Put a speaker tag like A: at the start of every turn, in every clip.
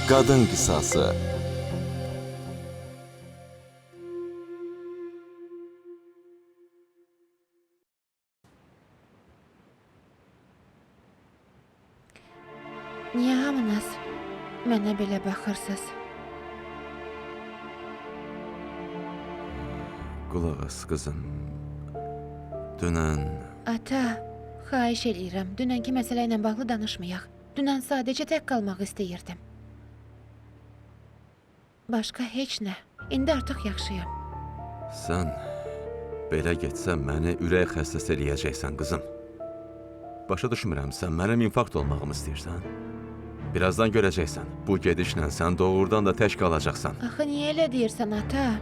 A: Qadın qisası.
B: Niyə hamınız mənə belə baxırsınız?
A: Qulaq as qızım. Dünən
B: Ata, xahiş eləyirəm, dünənki məsələ ilə bağlı danışmayaq. Dünən sadəcə tək qalmaq istəyirdim. Başqa heç nə. İndi artıq yaxşıyam.
A: sən belə getsən məni ürək xəstəsi eləyəcəksən qızım. Başa düşmürəm, sən mənim infarkt olmağımı istəyirsən? Birazdan görəcəksən. Bu gedişlə sən doğrudan da tək qalacaqsan.
B: Axı niyə elə deyirsən, ata?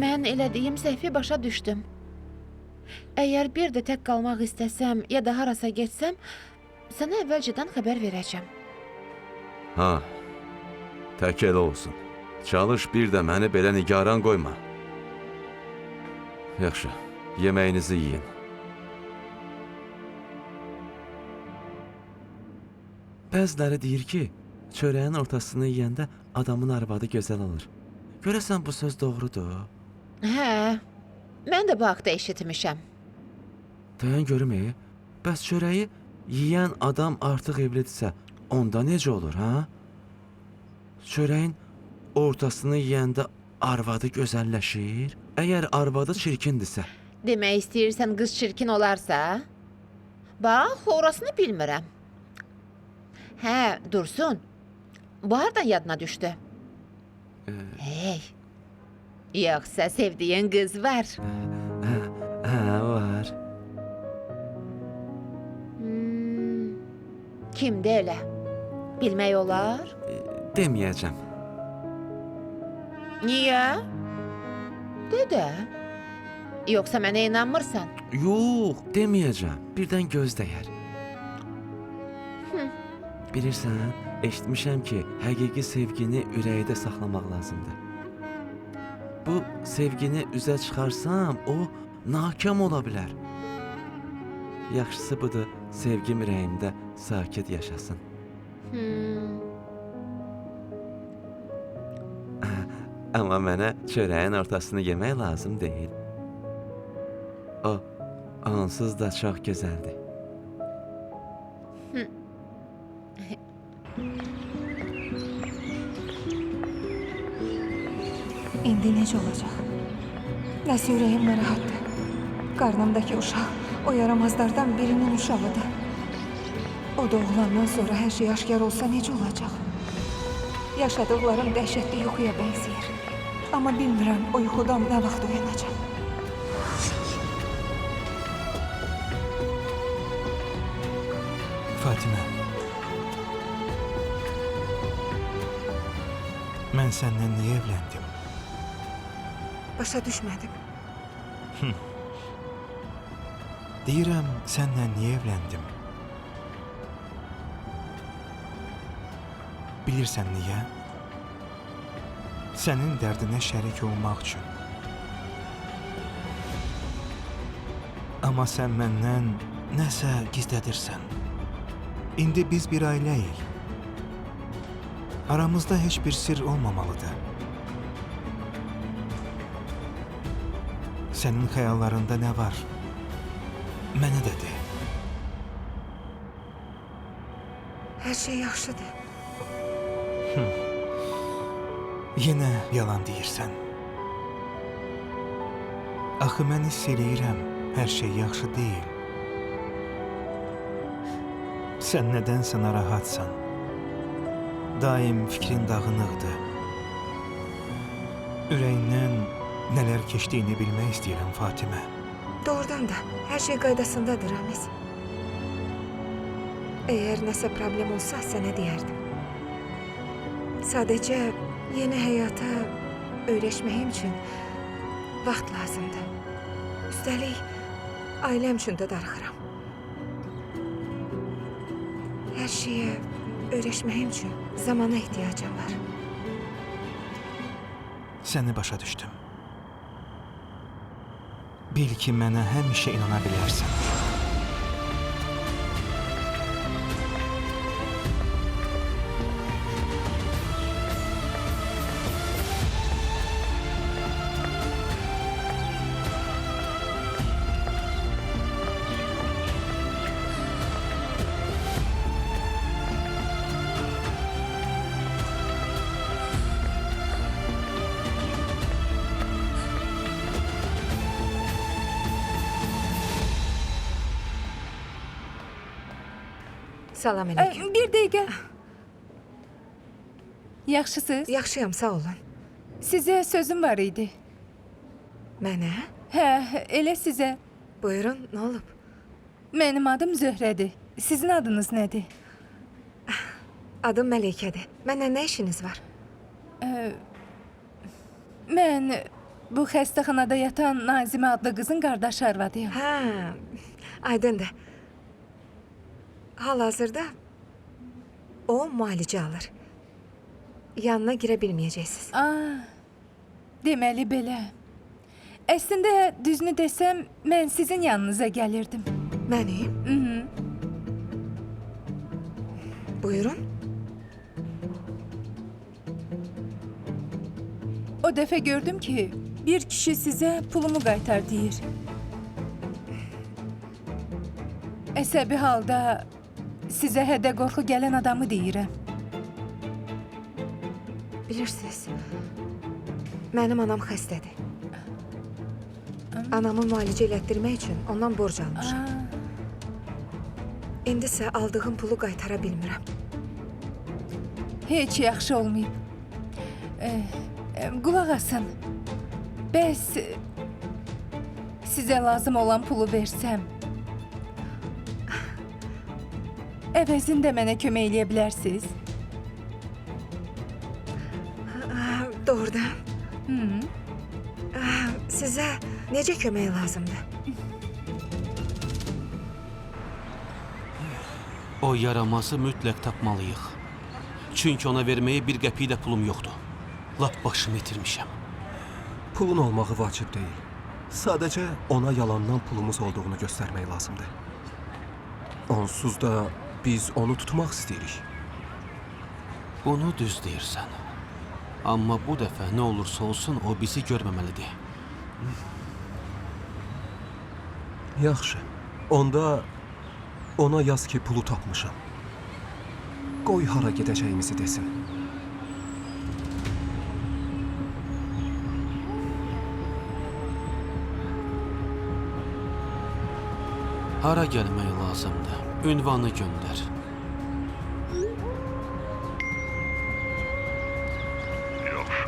B: Mən elədiyim səhvi başa düşdüm. Əgər bir də tək qalmaq istəsəm ya da harasa getsəm, sənə əvvəlcədən xəbər verəcəm.
A: Ha, tək elə olsun. Çalış bir də məni belə nigaran qoyma. Yaxşı, yeməyinizi yiyin. Bəziləri deyir ki, çörəyin ortasını yeyəndə adamın arvadı gözəl olur. Görəsən bu söz doğrudur?
B: Hə, mən də bu haqda eşitmişəm.
A: Dayan görüm, bəs çörəyi yeyən adam artıq evlidirsə, onda necə olur, ha? Çörəyin ortasını yeyəndə arvadı gözəlləşir. Əgər arvadı çirkindirsə.
B: Demək istəyirsən qız çirkin olarsa? Bax, orasını bilmirəm. Hə, Dursun. Bu hardan yadına düşdü? Hey. Yoxsa sevdiyin qız var.
A: Hə, var.
B: Kimdə elə? Bilmək olar?
A: Deməyəcəm.
B: Niyə? De də. Yoxsa mənə inanmırsan?
A: Yox, deməyəcəm. Birdən göz dəyər. Bilirsən, eşitmişəm ki, həqiqi sevgini ürəkdə saxlamaq lazımdır. Bu sevgini üzə çıxarsam, o nakam ola bilər. Yaxşısı budur, sevgim ürəyimdə sakit yaşasın. Amma mənə çörəyin ortasını yemək lazım deyil. O, onsuz da çox gözəldir.
C: İndi necə olacaq? Nəsə ürəyim narahatdır. Qarnımdakı uşaq o yaramazlardan birinin uşağıdır. O doğulandan sonra hər şey aşkar olsa necə olacaq? Yaşadıqlarım dəhşətli yuxuya bənzəyir. Amma bilmirəm o yuxudan nə vaxt uyanacaq.
D: Fatimə, mən səndən niyə evləndim?
C: Başa düşmədim.
D: Deyirəm, səndən niyə evləndim? Bilirsən niyə? Sənin dərdinə şərik olmaq üçün. Amma sən məndən nəsə gizlədirsən. İndi biz bir ailəyik. Aramızda heç bir sir olmamalıdır. Sənin xəyallarında nə var? Mənə də de.
C: Hər şey yaxşıdır.
D: Yenə yalan deyirsən. Axı mən hiss eləyirəm, hər şey yaxşı deyil. Sən nədənsə narahatsan. Daim fikrin dağınıqdır. Ürəyindən nələr keçdiyini bilmək istəyirəm, Fatimə.
C: Doğrudan da hər şey qaydasındadır, Ramiz. Əgər nəsə problem olsa sənə deyərdim. Sadəcə yeni həyata öyrəşməyim üçün vaxt lazımdır. Üstəlik, ailəm üçün də darıxıram. Hər şeyə öyrəşməyim üçün zamana ehtiyacım var.
D: Səni başa düşdüm. Bil ki, mənə həmişə inana bilərsən.
C: Salam əleykum.
E: Bir dəqiqə. Yaxşısınız?
C: Yaxşıyam, sağ olun.
E: Sizə sözüm var idi.
C: Mənə?
E: Hə, elə sizə.
C: Buyurun, nə olub?
E: Mənim adım Zöhrədir. Sizin adınız nədir?
C: Adım Məleykədir. Mənlə nə işiniz var?
E: Mən bu xəstəxanada yatan Nazimə adlı qızın qardaş arvadıyam.
C: Hə, aydındır. Hal-hazırda o müalicə alır. Yanına girə bilməyəcəksiniz.
E: Deməli belə. Əslində, düzünü desəm, mən sizin yanınıza gəlirdim.
C: Mənim? Buyurun.
E: O dəfə gördüm ki, bir kişi sizə pulumu qaytar deyir. Əsəbi halda sizə hədə qorxu gələn adamı deyirəm.
C: Bilirsiniz, mənim anam xəstədir. Anamı müalicə elətdirmək üçün ondan borc almışam. İndi isə aldığım pulu qaytara bilmirəm.
E: Heç yaxşı olmayıb. Qulaq asın. Bəs sizə lazım olan pulu versəm, əvəzində mənə kömək eləyə bilərsiniz?
C: Doğrudan. Sizə necə kömək lazımdır?
F: O yaramazı mütləq tapmalıyıq. Çünki ona verməyə bir qəpik də pulum yoxdur. Lap başımı itirmişəm.
G: Pulun olmağı vacib deyil. Sadəcə ona yalandan pulumuz olduğunu göstərmək lazımdır. Onsuz da biz onu tutmaq istəyirik.
F: Bunu düz deyirsən. Amma bu dəfə nə olursa olsun o bizi görməməlidir.
G: Yaxşı. Onda ona yaz ki pulu tapmışam. Qoy hara gedəcəyimizi desin.
F: Hara gəlmək lazımdır? Ünvanı göndər.
H: Yaxşı.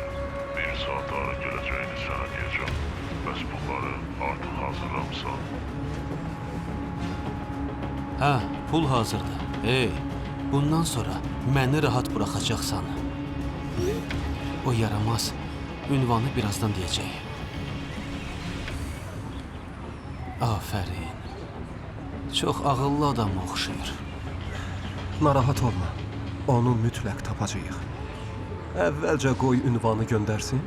H: Bir saat ara gələcəyini sənə deyəcəm. Bəs pulları artıq hazırlamısan?
F: Hə, pul hazırdır. Hey, bundan sonra məni rahat buraxacaqsan. O yaramaz ünvanı birazdan deyəcək. Afərin. Çox ağıllı adama oxşayır.
G: Narahat olma. Onu mütləq tapacağıq. Əvvəlcə qoy ünvanı göndərsin.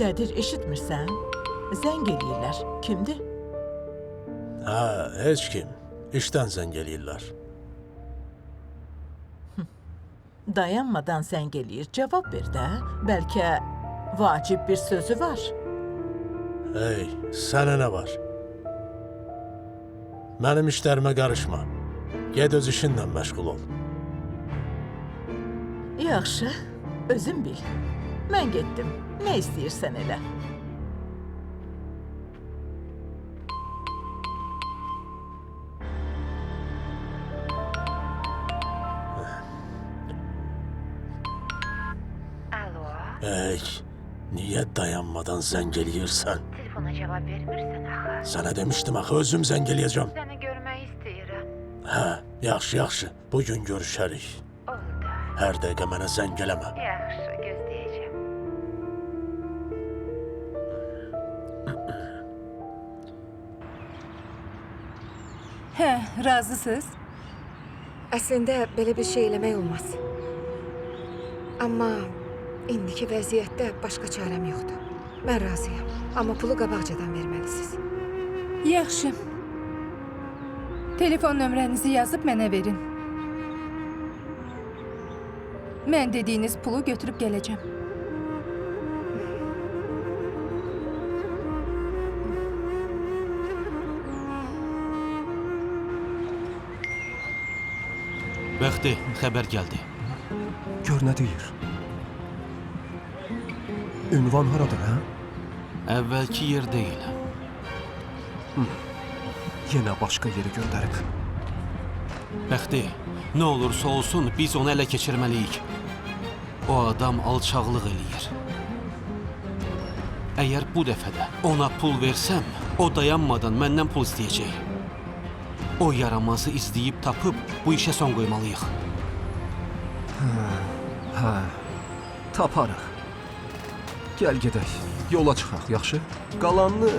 I: Qədir, eşitmirsən? Zəng eləyirlər. Kimdir?
J: Hə, heç kim. İşdən zəng eləyirlər.
I: Dayanmadan zəng eləyir. Cavab ver də. Bəlkə vacib bir sözü var.
J: Hey, sənə nə var? Mənim işlərimə qarışma. Ged öz işinlə məşğul ol.
I: Yaxşı, özün bil. Mən getdim. Nə istəyirsən elə.
J: Hey, niyə dayanmadan zəng eləyirsən?
B: Telefona cavab vermirsən axı.
J: Sənə demişdim axı, özüm zəng eləyəcəm.
B: Səni görmək istəyirəm.
J: Hə, yaxşı, yaxşı. Bugün görüşərik.
B: Oldu.
J: Hər dəqiqə mənə zəng eləmə.
B: Yaxşı, gözləyəcəm.
E: Hə, razısınız?
C: Əslində belə bir şey eləmək olmaz. Amma indiki vəziyyətdə başqa çarəm yoxdur. Mən razıyam. Amma pulu qabaqcadan verməlisiniz.
E: Yaxşı. Telefon nömrənizi yazıb mənə verin. Mən dediyiniz pulu götürüb gələcəm.
F: Bəxti, xəbər gəldi.
G: Gör nə deyir. Ünvan haradır, hə?
F: Əvvəlki yer deyil.
G: Yenə başqa yeri göndərib.
F: Bəxti, nə olursa olsun biz onu ələ keçirməliyik. O adam alçaqlıq eləyir. Əgər bu dəfə də ona pul versəm, o dayanmadan məndən pul istəyəcək. O yaramazı izləyib tapıb bu işə son qoymalıyıq.
G: Hə, taparıq. Gəl gedək, yola çıxaq, yaxşı? Qalanını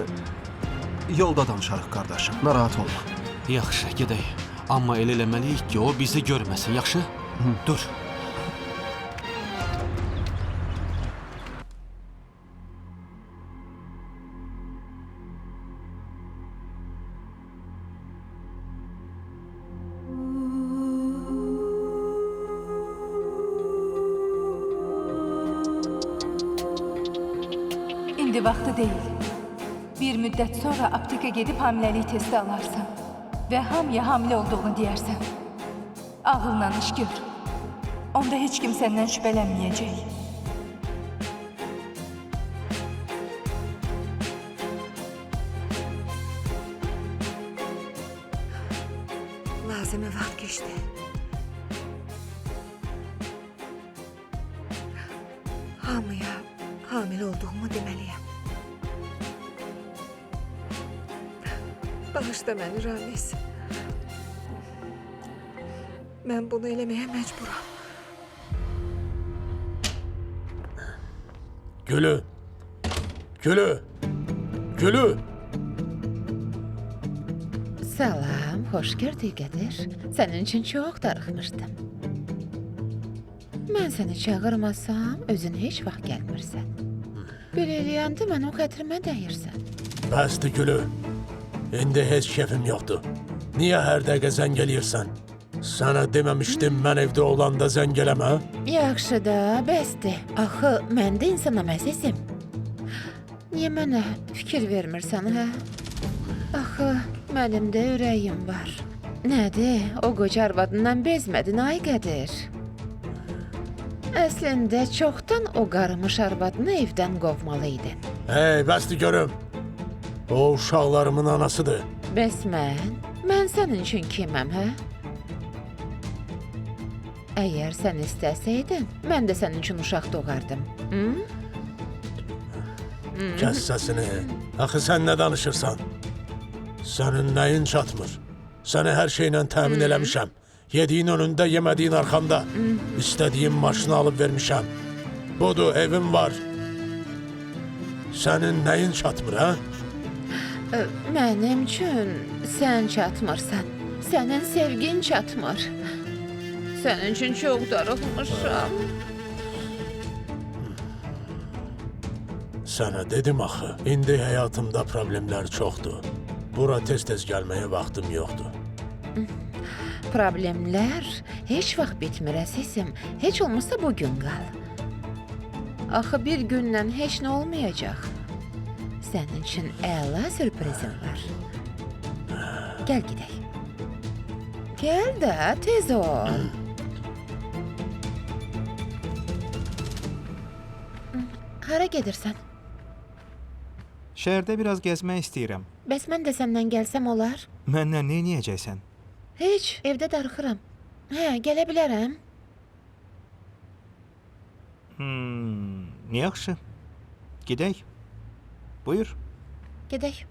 G: yolda danışarıq, qardaşım, narahat olma.
F: Yaxşı, gedək. Amma elə eləməliyik ki, o bizi görməsin, yaxşı? Dur.
E: İndi vaxtı deyil. Bir müddət sonra aptekə gedib hamiləlik testi alarsan və hamıya hamilə olduğunu deyərsən. Ağılla iş gör. Onda heç kim səndən şübhələnməyəcək.
C: Lazımi vaxt keçdi. Hamıya hamilə olduğumu deməliyəm. Bağışla məni, Ramiz. Mən bunu eləməyə məcburam.
J: Gülü! Gülü! Gülü!
B: Salam, xoş gördük Qədir. Sənin üçün çox darıxmışdım. Mən səni çağırmasam, özün heç vaxt gəlmirsən. Belə eləyəndə mənim xətrimə dəyirsən.
J: Bəsdir Gülü. İndi heç kefim yoxdur. Niyə hər dəqiqə zəng eləyirsən? Sənə deməmişdim mən evdə olanda zəng eləmə?
B: Yaxşı da, bəsdir. Axı, mən də insanam əzizim. Niyə mənə fikir vermirsən, hə? Axı, mənim də ürəyim var. Nədir, o qoca arvadından bezmədin, ay Qədir. Əslində, çoxdan o qarımış arvadını evdən qovmalıydın.
J: Hey, bəsdir görüm. O uşaqlarımın anasıdır.
B: Bəs mən sənin üçün kiməm, hə? Əgər sən istəsəydin, mən də sənin üçün uşaq doğardım.
J: Kəs səsini. Axı sən nə danışırsan? Sənin nəyin çatmır? Səni hər şeylə təmin eləmişəm. Yediyin önündə, yemədiyin arxamda. İstədiyin maşını alıb vermişəm. Budur, evim var. Sənin nəyin çatmır, hə?
B: Mənim üçün sən çatmırsan. Sənin sevgin çatmır. Sənin üçün çox darıxmışam.
J: Sənə dedim axı, indi həyatımda problemlər çoxdur. Bura tez-tez gəlməyə vaxtım yoxdur.
B: Problemlər heç vaxt bitmir əzizim. Heç olmazsa bugün qal. Axı bir gündən heç nə olmayacaq. Sənin üçün əla sürprizim var. Gəl gedək. Gəl də, tez ol. Hara gedirsən?
D: Şəhərdə biraz gəzmək istəyirəm.
B: Bəs mən də səndən gəlsəm olar?
D: Məndən nə edəcəksən?
B: Heç, evdə darıxıram. Hə, gələ bilərəm.
D: Yaxşı. Gedək. Buyur.
B: Gedək.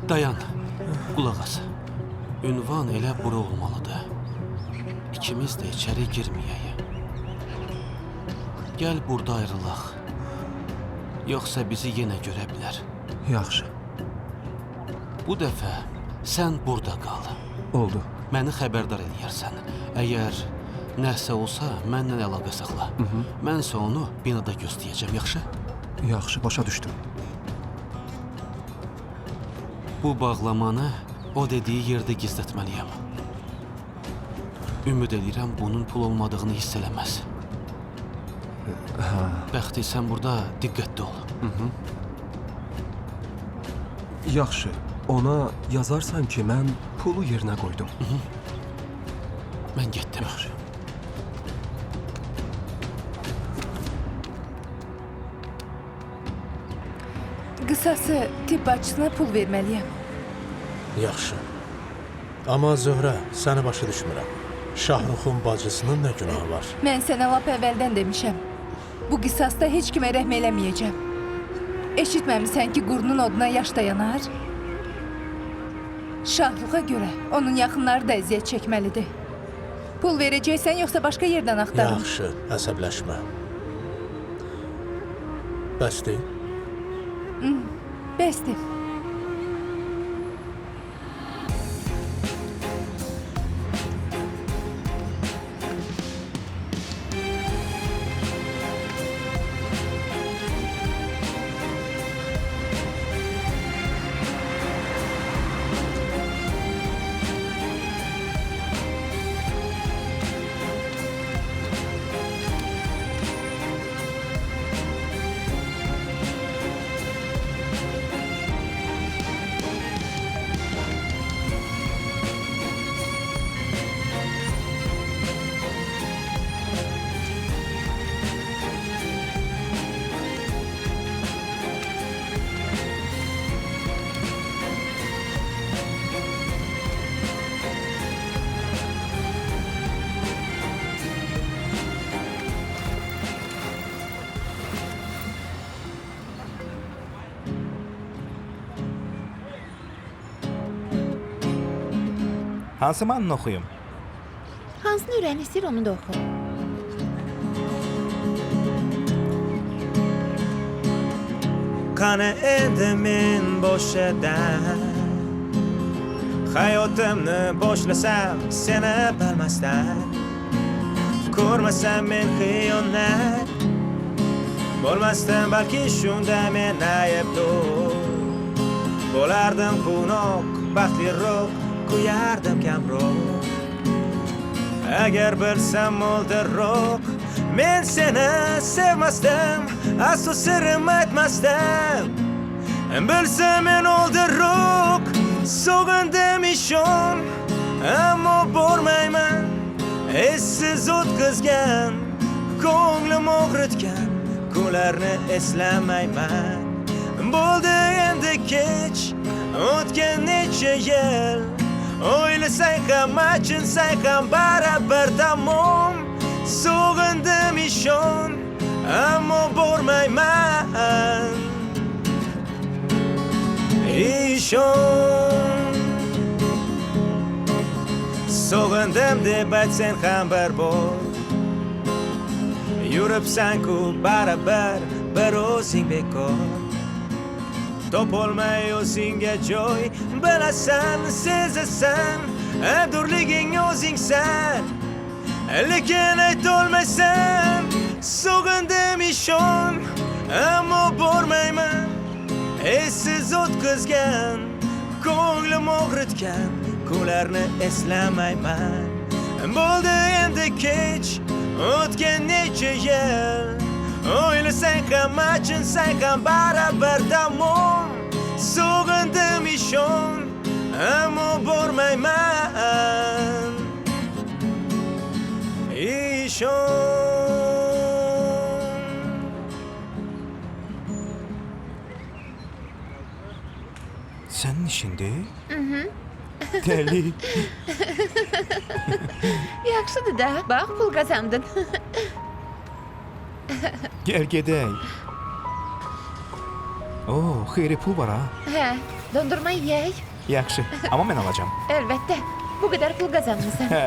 F: Dayan, qulaq as. Ünvan elə bura olmalıdır. İkimiz də içəri girməyək. Gəl burada ayrılaq. Yoxsa bizi yenə görə bilər.
G: Yaxşı,
F: Bu dəfə sən burada qal.
G: oldu.
F: Məni xəbərdar eləyərsən. Əgər nəsə olsa, mənlə əlaqə saxla. Mən isə onu binada gözləyəcəm, yaxşı?
G: Yaxşı, başa düşdüm.
F: Bu bağlamanı o dediyi yerdə gizlətməliyəm. Ümid edirəm bunun pul olmadığını hiss eləməz. Bəxti, sən burada diqqətli ol.
G: Yaxşı, ona yazarsan ki, mən pulu yerinə qoydum.
F: Mən getdim.
E: Qısası tibb bacısına pul verməliyəm.
J: Yaxşı. Amma Zöhrə, səni başa düşmürəm. Şahruxun bacısının nə günahı var?
E: Mən sənə lap əvvəldən demişəm. Bu qisasda heç kimə rəhm eləməyəcəm. Eşitməmisən ki, qurunun oduna yaş dayanar? Şahruxa görə onun yaxınları da əziyyət çəkməlidir. Pul verəcəksən, yoxsa başqa yerdən axtarım?
J: Yaxşı, əsəbləşmə. Bəsdir.
E: Bəsdir.
D: Hansı mahnını oxuyum?
B: Hansını ürəyin istəyir, onu da oxu.
K: Qani endi men bo'shadan hayotimni boshlasam seni bilmasdan, ko'rmasam men xiyonat bo'lmasdan, balki shunda men aybdor bo'lardim, quvnoq baxtliroq, kuyardim kamroq. Agar bilsam oldinroq men seni sevmasdim, aslo sirim aytmasdim. Bilsam men oldinroq sog'indim ishon, ammo bormayman. Essiz o'tkazgan, ko'nglim og'ritgan kunlarni eslamayman. Bo'ldi endi kech, o'tgan necha yil, o'ylasang ham, achinsang ham baribir tamom. Sog'indim ishon, ammo bormayman. Ishon, sog'indim deb aytsang ham bir bor, yuribsan-ku baribir bir o'zing bekor. Topolmay o'zingga joy, bilasan, sezasan, abdurliging o'zingsan, lekin aytolmaysan. Sog'indim ishon, ammo bormayman. Essiz o'tkazgan, ko'nglim og'ritgan kunlarni eslamayman. Bo'ldi endi kech, o'tgan necha yil, o'ylasang ham, achinsang ham baribir tamom. Sog'indim ishon, ammo bormayman. Ishon.
D: Sənin işindir? Dəli.
B: Yaxşıdır da, bax, pul qazandın.
D: Gəl gedək. Oo, xeyri pul var ha.
B: Hə, dondurma yeyək.
D: Yaxşı, amma mən alacağam.
B: Əlbəttə, bu qədər pul qazanmısan.
D: Hə.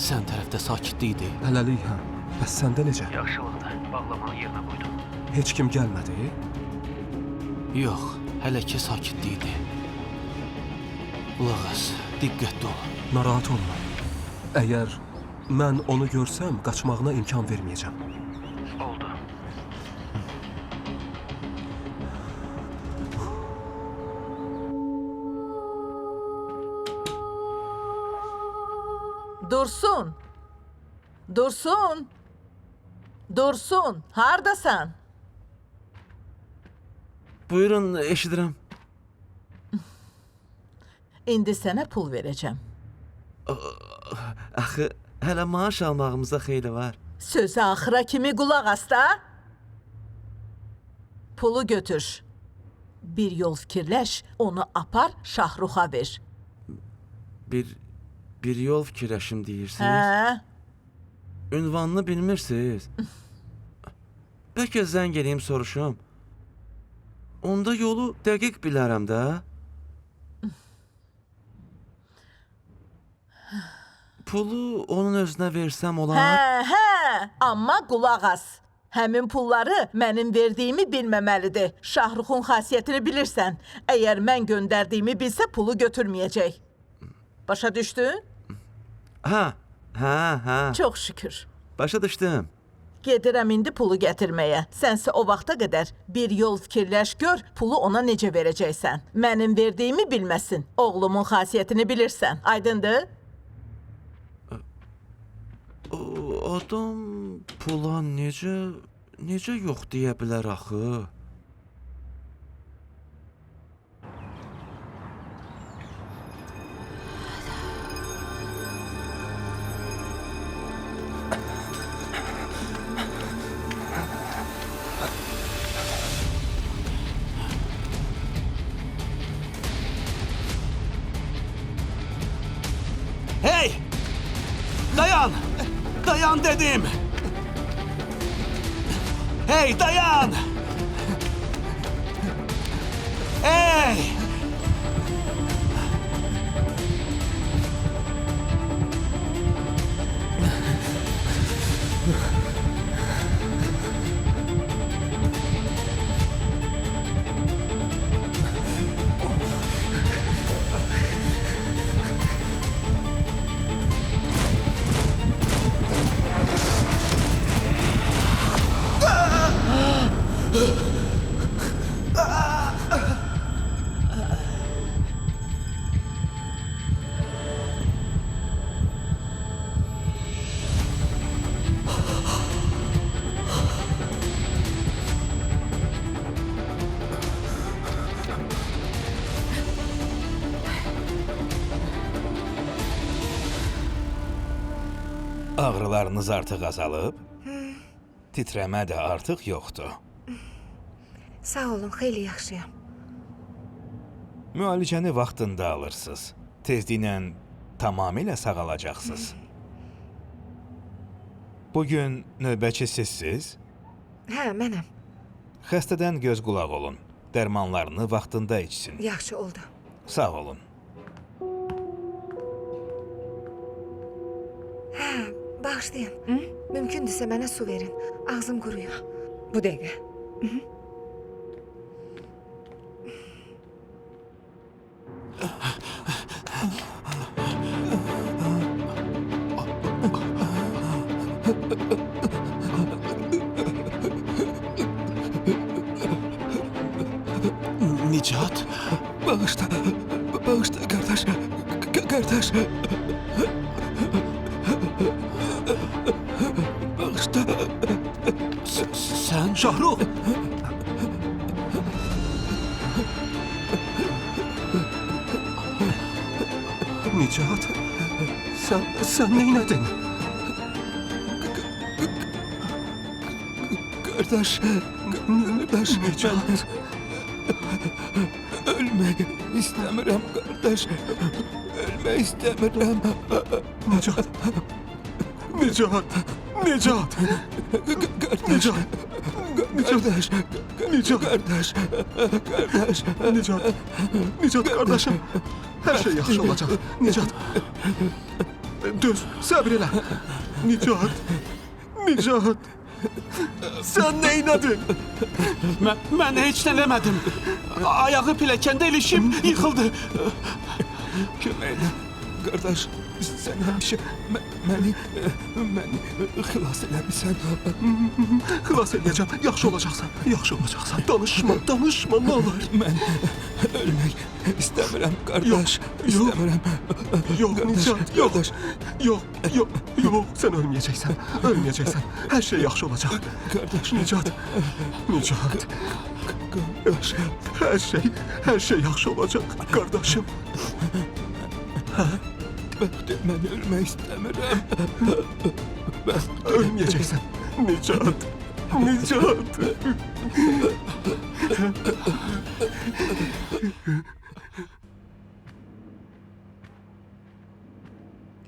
F: Sən tərəfdə sakitlikdir.
G: Hələlik, hə. Bəs səndə necə?
F: Yaxşı oldu. Bağlamanı yerinə qoydum.
G: Heç kim gəlmədi?
F: Yox, hələ ki sakitlikdir. Qulaq as, diqqətli ol.
G: narahat olma. Əgər mən onu görsəm, qaçmağına imkan verməyəcəm. Oldu.
I: Dursun. Dursun. Dursun, hardasan?
A: Buyurun, eşidirəm.
I: İndi sənə pul verəcəm.
A: Axı, hələ maaş almağımıza xeyli var.
I: Sözü axıra kimi qulaq as da. Pulu götür. Bir yol fikirləş, onu apar, Şahruxa ver.
A: Bir yol fikirləşim deyirsiniz.
I: Hə?
A: Ünvanını bilmirsiniz. Bəlkə zəng eləyim soruşum. Onda yolu dəqiq bilərəm də. Pulu onun özünə versəm olar?
I: Hə, amma qulaq as. Həmin pulları mənim verdiyimi bilməməlidir. Şahruxun xasiyyətini bilirsən. Əgər mən göndərdiyimi bilsə pulu götürməyəcək. Başa düşdün?
A: Hə.
I: Çox şükür.
A: Başa düşdüm.
I: Gedirəm indi pulu gətirməyə. Sənsə o vaxta qədər bir yol fikirləş gör, pulu ona necə verəcəksən. Mənim verdiyimi bilməsin. Oğlumun xasiyyətini bilirsən. Aydındır?
A: O adam pula necə yox deyə bilər axı?
F: Hey! Dayan! Dayan dedim! Hey, dayan! Hey!
K: Ağrılarınız artıq azalıb? Titrəmə də artıq yoxdur.
C: Sağ olun, xeyli yaxşıyam.
K: Müalicəni vaxtında alırsınız. Tezliklə tamamilə sağalacaqsınız. Bugün növbəçi sizsiz?
C: Hə, mənəm.
K: Xəstədən göz qulaq olun. Dərmanlarını vaxtında içsin.
C: Yaxşı oldu.
K: Sağ olun.
C: Bağışlayın. Mümkündürsə mənə su verin. Ağzım quruyur. Bu dəqiqə.
F: Nicat?
G: Bağışla qardaş. Qardaş. Bağışla.
F: Sən?
G: Şahrux! Nicat, sən neynədin? Qardaş, Nicat.
K: Ölmək istəmirəm, qardaş. Ölmək istəmirəm.
G: Nicat. Qardaş. Nicat qardaşım. Hər şey yaxşı olacaq. Nicat. Döz, səbr elə. Nicat. Sən neynədin?
F: Mən heç nə eləmədim. Ayağı pilləkəndə ilişib yıxıldı.
K: Kömək elə,
D: Qardaş, sən həmişə məni xilas eləmisən.
G: Xilas edəcəm. Yaxşı olacaqsan. Yaxşı olacaqsan. Danışma, nə olar?
D: Mən ölmək istəmirəm, qardaş.
G: Yox, yox.
D: İstəmirəm.
G: Yox, Nicat, yox.
D: Qardaş,
G: Yox, sən ölməyəcəksən. Hər şey yaxşı olacaq.
D: qardaş,
G: Nicat.
D: qardaş.
G: Hər şey yaxşı olacaq, qardaşım.
D: Mən ölmək istəmirəm.
G: Ölməyəcəksən. Nicat.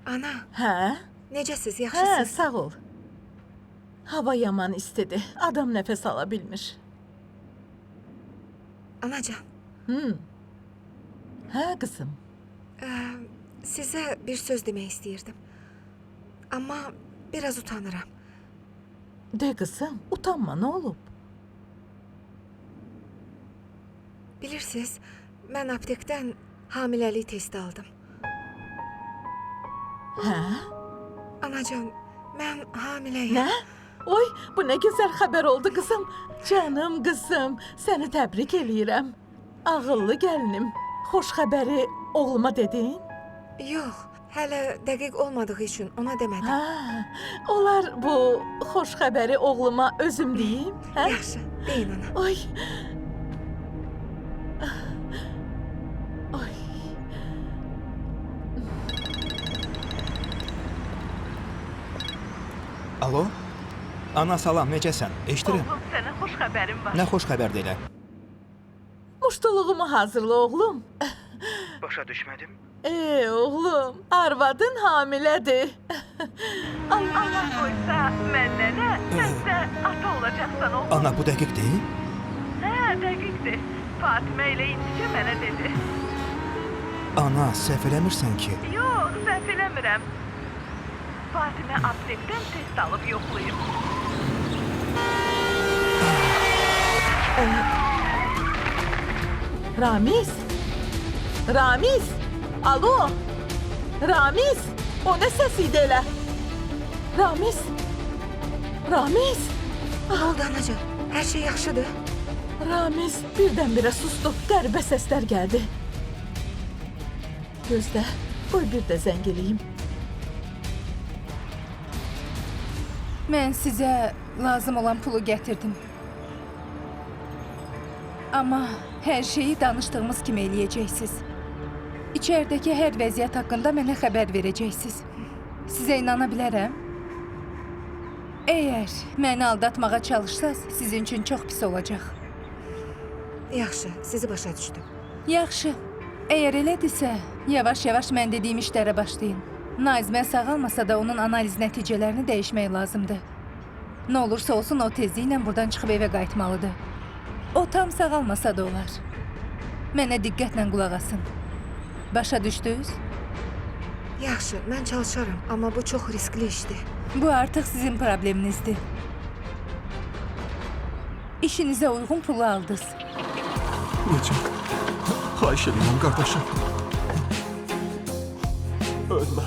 C: Ana,
I: Hə?
C: necəsiz,
I: Hə,
C: yaxşısınız?
I: sağ ol. Hava yaman istidir. Adam nəfəs ala bilmir.
C: Anacan,
I: Hə, qızım.
C: sizə bir söz demək istəyirdim. Amma biraz utanıram.
I: De qızım, utanma, nə olub?
C: Bilirsiniz, mən aptekdən hamiləlik testi aldım.
I: Hə?
C: Anacan, mən hamiləyim.
I: Nə? Oy, bu nə gözəl xəbər oldu qızım. Canım qızım, səni təbrik eləyirəm. Ağıllı gəlinim. Xoş xəbəri oğluma dedin?
C: Yox, hələ dəqiq olmadığı üçün ona demədim.
I: Hə, olar bu xoş xəbəri oğluma özüm deyim, hə?
C: Yaxşı, deyin ana.
I: Oy. Oy.
K: Alo? Ana salam, necəsən? Eşidirəm.
I: Oğlum, sənə xoş xəbərim var.
K: Nə xoş xəbərdir elə?
I: Muştuluğumu hazırla oğlum.
K: Başa düşmədim.
I: Oğlum, arvadın hamilədir. Allah qoysa məndən nə? Sən də ata olacaqsan oğlum.
K: Ana, bu dəqiqdir?
I: Hə, dəqiqdir. Fatimə ilə indicə mənə dedi.
K: Ana, səhv eləmirsən ki?
I: Yox, səhv eləmirəm. Fatimə aptekdən test alıb yoxlayıb. Ramiz? Ramiz? Alo? Ramiz? O nə səs idi elə? Ramiz? Ramiz?
C: Nə oldu anacan? Hər şey yaxşıdır.
I: Ramiz birdən-birə sustu. Qəribə səslər gəldi. Gözlə, qoy bir də zəng eləyim.
E: Mən sizə lazım olan pulu gətirdim. Amma hər şeyi danışdığımız kimi eləyəcəksiniz. İçəridəki hər vəziyyət haqqında mənə xəbər verəcəksiniz. Sizə inana bilərəm. Əgər məni aldatmağa çalışsaz, sizin üçün çox pis olacaq.
C: Yaxşı, sizi başa düşdüm.
E: Yaxşı. Əgər elədirsə, yavaş-yavaş mən dediyim işlərə başlayın. Nazmə sağalmasa da onun analiz nəticələrini dəyişmək lazımdır. Nə olursa olsun o tezliklə buradan çıxıb evə qayıtmalıdır. O tam sağalmasa da olar. Mənə diqqətlə qulaq asın. Başa düşdünüz?
C: Yaxşı, mən çalışaram, amma bu çox riskli işdir.
E: Bu artıq sizin probleminizdir. İşinizə uyğun pulu aldınız.
G: Nicat, xahiş edirəm, qardaşım. Ölmə.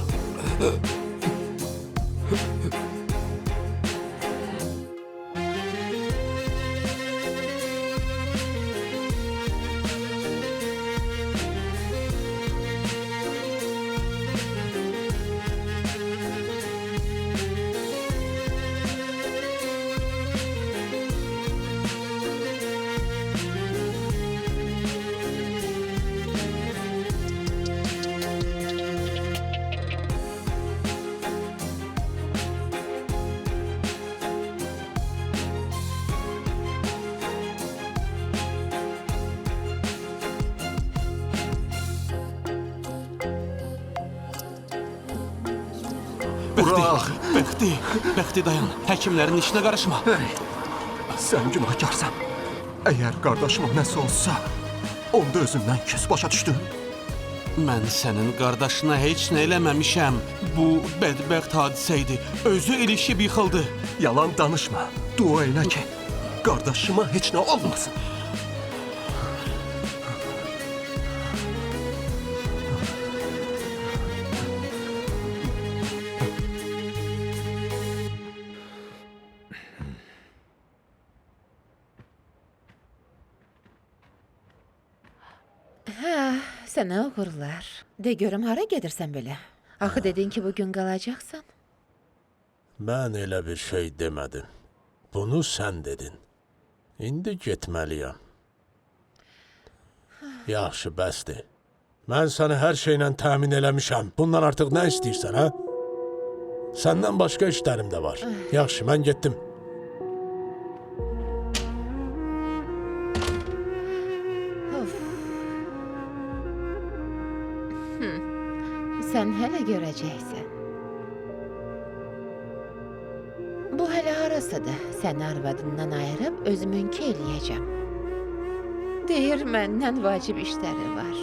F: Bəxti dayan. Həkimlərin işinə qarışma.
G: Sən günahkarsan. Əgər qardaşıma nəsə olsa, onda özündən küs, başa düşdün?
F: Mən sənin qardaşına heç nə eləməmişəm. Bu bədbəxt hadisə idi. Özü ilişib yıxıldı.
G: Yalan danışma. Dua elə ki, qardaşıma heç nə olmasın.
B: Sənə uğurlar. De görüm hara gedirsən belə? Axı dedin ki, bugün qalacaqsan.
J: Mən elə bir şey demədim. Bunu sən dedin. İndi getməliyəm. Yaxşı, bəsdir. Mən səni hər şeylə təmin eləmişəm. Bundan artıq nə istəyirsən, hə? Səndən başqa işlərim də var. Yaxşı, mən getdim.
B: Of. Sən hələ görəcəksən. Bu hələ harasıdır. Səni arvadından ayırıb özümünkü eləyəcəm. Deyir, məndən vacib işləri var.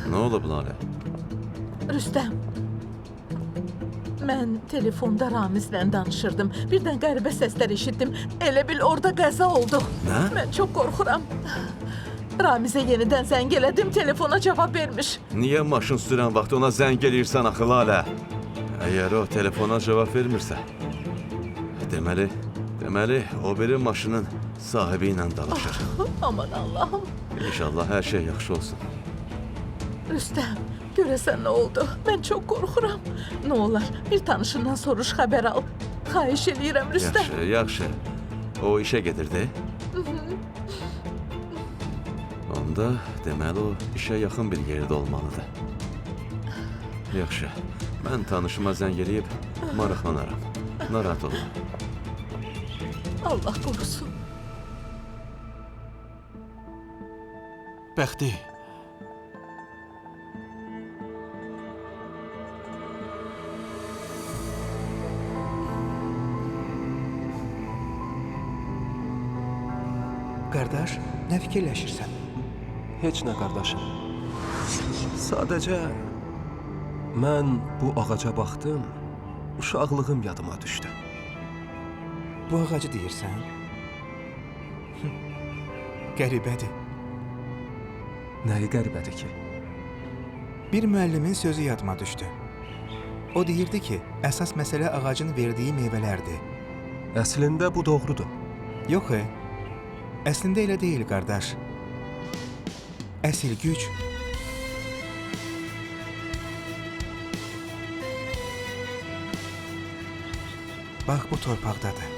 A: Nə olub Lalə?
I: Rüstəm, mən telefonda Ramizlə danışırdım. Birdən qəribə səslər eşitdim. Elə bil orada qəza oldu.
A: Nə?
I: Mən çox qorxuram. Ramizə yenidən zəng elədim, telefona cavab vermiş.
A: Niyə maşın sürən vaxt ona zəng eləyirsən axı Lalə? Əgər o telefona cavab vermirsə, deməli o biri maşının sahibi ilə danışır.
I: Aman Allahım.
A: İnşallah hər şey yaxşı olsun.
I: Rüstəm, görəsən nə oldu? Mən çox qorxuram. Nə olar, bir tanışından soruş, xəbər al. Xahiş eləyirəm, Rüstəm.
A: Yaxşı. O işə gedirdi? Onda deməli o işə yaxın bir yerdə olmalıdır. Yaxşı, mən tanışıma zəng eləyib maraqlanaram. Narahat olma.
I: Allah qorusun.
F: Bəxti,
K: Qardaş, nə fikirləşirsən?
G: Heç nə, qardaşım. Sadəcə mən bu ağaca baxdım, uşaqlığım yadıma düşdü.
K: Bu ağacı deyirsən? Qəribədir.
G: Nəyi qəribədir ki?
K: Bir müəllimin sözü yadıma düşdü. O deyirdi ki, əsas məsələ ağacın verdiyi meyvələrdir.
G: Əslində bu doğrudur.
K: Yox, əslində elə deyil, qardaş. Əsl güc bax bu torpaqdadır.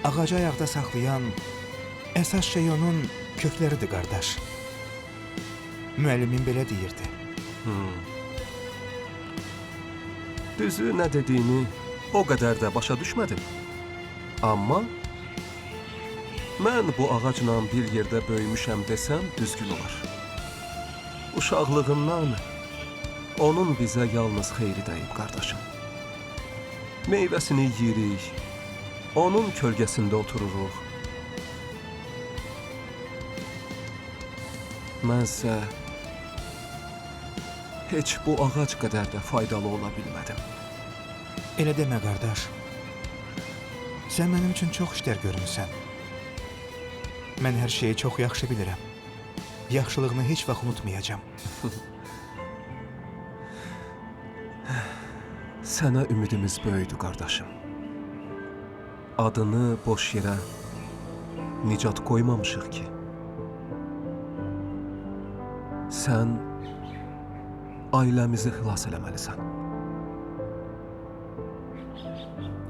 K: Ağacı ayaqda saxlayan əsas şey onun kökləridir, qardaş. Müəllimin belə deyirdi.
G: Düzü nə dediyini o qədər də başa düşmədim. Amma mən bu ağacla bir yerdə böyümüşəm desəm düzgün olar. Uşaqlığımdan onun bizə yalnız xeyri dəyib, qardaşım. Meyvəsini yeyirik, onun kölgəsində otururuq. Mənsə heç bu ağac qədər də faydalı ola bilmədim.
K: Elə demə, qardaş. Sən mənim üçün çox işlər görmüsən. Mən hər şeyi çox yaxşı bilirəm. Yaxşılığını heç vaxt unutmayacağam.
G: Sənə ümidimiz böyüdü, qardaşım. Adını boş yerə Nicat qoymamışıq ki. Sən ailəmizi xilas eləməlisən.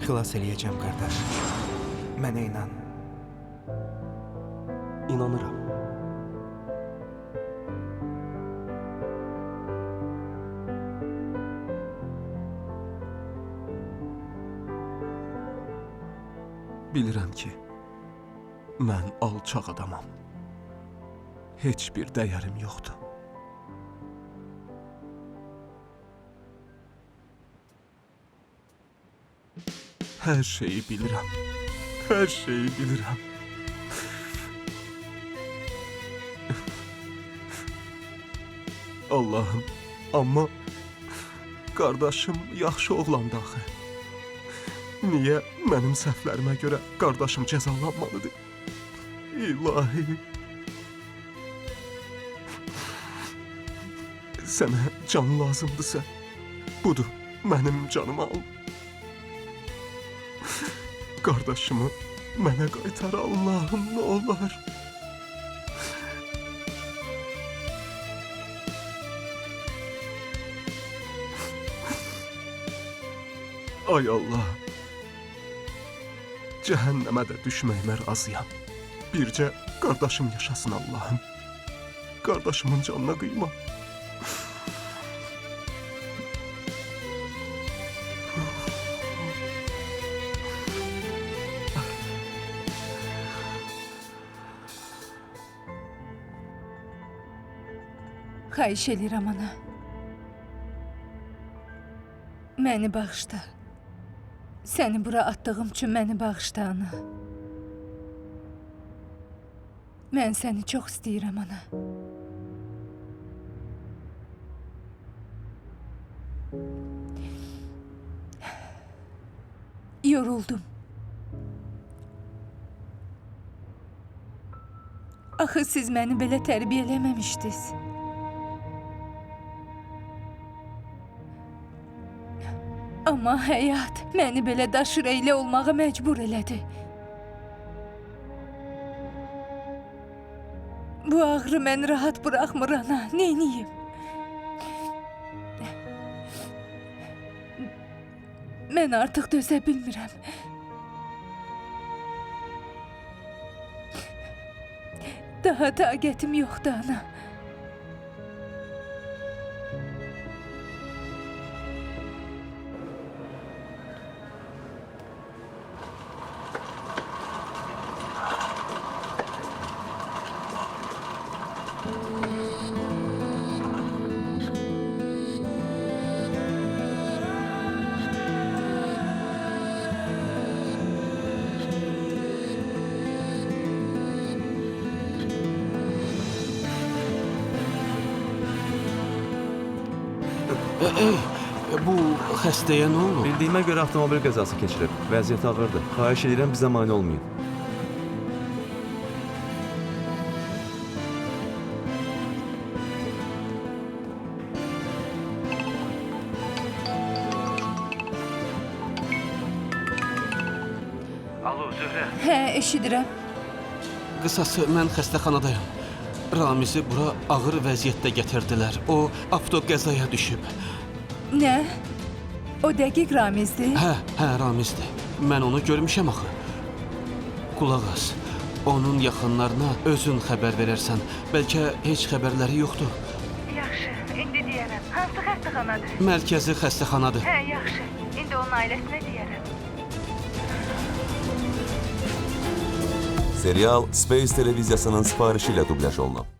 K: Xilas eləyəcəm, qardaş. Mənə inan.
G: inanıram. Bilirəm ki, mən alçaq adamam. Heç bir dəyərim yoxdur. Hər şeyi bilirəm. Hər şeyi bilirəm. Allahım, amma qardaşım yaxşı oğlandı axı. Niyə mənim səhvlərimə görə qardaşım cəzalanmalıdır? İlahi. Sənə can lazımdırsa, budur, mənim canımı al. Qardaşımı mənə qaytar Allahım, nə olar. Ay Allah. Cəhənnəmə də düşməyimə razıyam. Bircə qardaşım yaşasın Allahım. Qardaşımın canına qıyma.
E: Xahiş edirəm ana. Məni bağışla. Səni bura atdığım üçün məni bağışla ana. Mən səni çox istəyirəm ana. Yoruldum. Axı siz məni belə tərbiyə eləməmişdiniz. Amma həyat məni belə daş ürəkli olmağa məcbur elədi. Bu ağrı məni rahat buraxmır ana, neyniyim? Mən artıq dözə bilmirəm. Daha taqətim yoxdur ana.
F: Bu xəstəyə nə olur?
A: Bildiyimə görə avtomobil qəzası keçirib. Vəziyyət ağırdır. Xahiş edirəm bizə mane olmayın.
F: Alo, Zöhrə.
E: Hə, eşidirəm.
F: Qısası, mən xəstəxanadayım. Ramizi bura ağır vəziyyətdə gətirdilər. O, avtoqəzaya düşüb.
E: Nə? O dəqiq Ramizdir?
F: Hə, Ramizdir. Mən onu görmüşəm axı. Qulaq as. Onun yaxınlarına özün xəbər verərsən. Bəlkə heç xəbərləri yoxdur.
E: Yaxşı, indi deyərəm. Hansı xəstəxanadır?
F: Mərkəzi xəstəxanadır.
E: Hə, yaxşı. İndi onun ailəsinə deyərəm.
L: Serial Space televiziyasının sifarişi ilə dublyaj olunub.